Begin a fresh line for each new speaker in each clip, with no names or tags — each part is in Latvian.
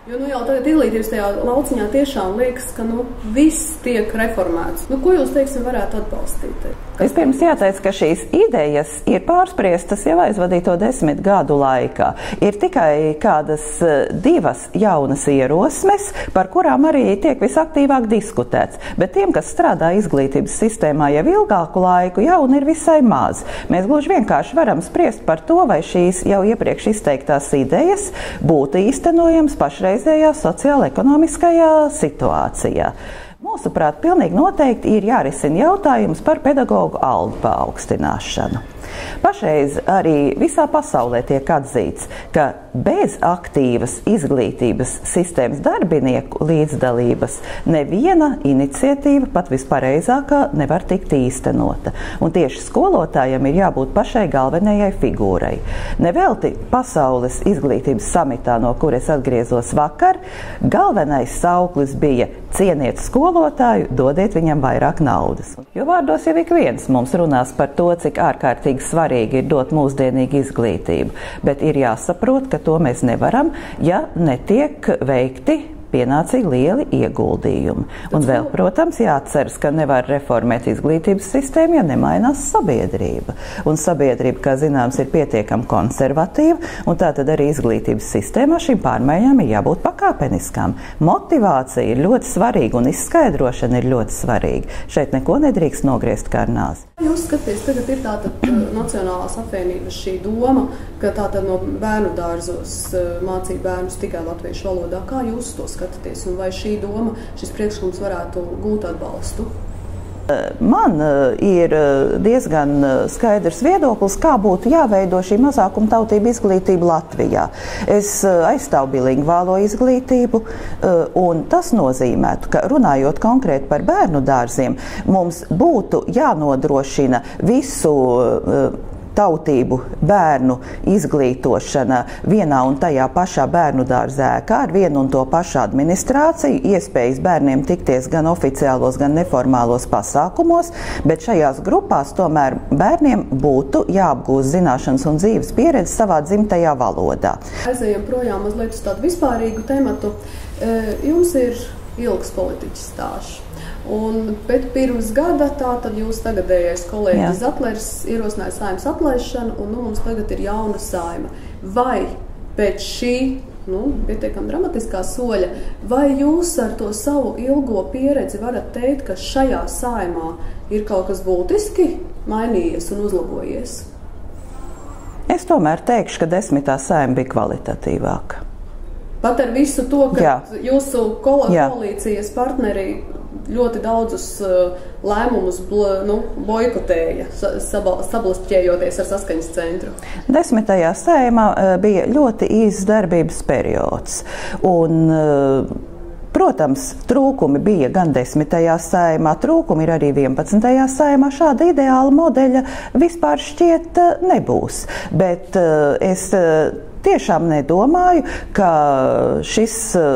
Jo jau tagad izglītības tajā lauciņā tiešām liekas, ka viss tiek reformēts. Ko jūs, teiksim, varētu atbalstīt?
Vispirms jāteic, ka šīs idejas ir pārspriestas jau aizvadīto 10 gadu laikā. Ir tikai kādas 2 jaunas ierosmes, par kurām arī tiek visaktīvāk diskutēts. Bet tiem, kas strādā izglītības sistēmā jau ilgāku laiku, jauni ir visai maz. Mēs gluži vienkārši varam spriest par to, vai šīs jau iepriekš izteiktās idejas būtu īstenojams pašreizējā sociāla-ekonomiskajā situācijā. Mūsuprāt, pilnīgi noteikti ir jārisina jautājums par pedagoģu algu paaugstināšanu. Pašreiz arī visā pasaulē tiek atzīts, ka bez aktīvas izglītības sistēmas darbinieku līdzdalības neviena iniciatīva, pat vispareizākā, nevar tikt īstenota. Un tieši skolotājiem ir jābūt pašai galvenajai figūrai. Nevelti pasaules izglītības samitā, no kuras atgriezos vakar, galvenais sauklis bija: cieniet skolotāju, dodiet viņam vairāk naudas. Jo vārdos jau ik viens mums runās par to, cik ārkārtīgi svarīgi ir dot mūsdienīgu izglītību, bet ir jāsaprot, ka to mēs nevaram, ja netiek veikti pienācīgi lieli ieguldījumi. Un vēl, protams, jāatceras, ka nevar reformēt izglītības sistēmu, ja nemainās sabiedrība. Un sabiedrība, kā zināms, ir pietiekami konservatīva, un tātad arī izglītības sistēmā šīm pārmaiņām ir jābūt pakāpeniskām. Motivācija ir ļoti svarīga un izskaidrošana ir ļoti svarīga. Šeit neko nedrīkst nogriezt kā ar nāzi.
Jūs skaties, tagad ir tātad Nacionālās apvienības šī doma, ka tātad no bērnu dārzos mācīt bērnus tikai latviešu valodā. Kā jūs to skatāties, un vai šī doma, šis priekšlikums varētu gūt atbalstu?
Man ir diezgan skaidrs viedoklis, kā būtu jāveido šī mazākumtautība izglītība Latvijā. Es aizstāvu bilingvālo izglītību, un tas nozīmētu, ka runājot konkrēti par bērnu dārziem, mums būtu jānodrošina visu tautību bērnu izglītošana vienā un tajā pašā bērnu dārza ēkā ar vienu un to pašu administrāciju, iespējas bērniem tikties gan oficiālos, gan neformālos pasākumos, bet šajās grupās tomēr bērniem būtu jāapgūst zināšanas un dzīves pieredze savā dzimtajā valodā.
Aizējam projām mazliet uz tādu vispārīgu tematu. Jums ir ilgs politiķis stāžs. Bet pirms gada tātad jūs tagadējais kolēģis Zatlers ierosināja Saeimas atlaišanu, un mums tagad ir jauna Saeima. Vai pēc šī, pietiekam dramatiskā soļa, vai jūs ar to savu ilgo pieredzi varat teikt, ka šajā Saeimā ir kaut kas būtiski mainījies un uzlabojies?
Es tomēr teikšu, ka 10. Saeima bija kvalitatīvāka.
Pat ar visu to, ka jūsu koalīcijas partneri ļoti daudzus lēmumus boikotēja, sablašķējoties ar saskaņas centru.
10. Saeimā bija ļoti īsts darbības periods. Un, protams, trūkumi bija gan 10. Saeimā, trūkumi ir arī 11. Saeimā. Šāda ideāla modeļa vispār šķiet nebūs. Bet es tiešām nedomāju, ka šis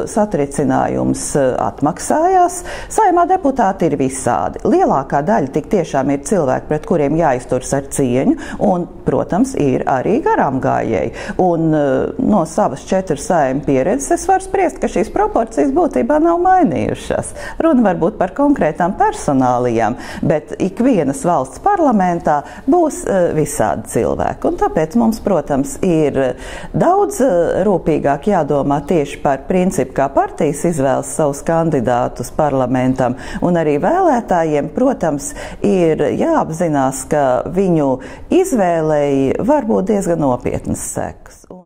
satricinājums atmaksājās. Saeimā deputāti ir visādi. Lielākā daļa tik tiešām ir cilvēki, pret kuriem jāizturas ar cieņu, un, protams, ir arī garām gājēji. Un no savas 4 Saeimu pieredzes es varu spriest, ka šīs proporcijas būtībā nav mainījušās. Runa varbūt par konkrētām personālijām, bet ikvienas valsts parlamentā būs visādi cilvēki. Un tāpēc mums, protams, ir daudz rūpīgāk jādomā tieši par principu, kā partijas izvēlas savus kandidātus parlamentam, un arī vēlētājiem, protams, ir jāapzinās, ka viņu izvēlei var būt diezgan nopietnas sekas.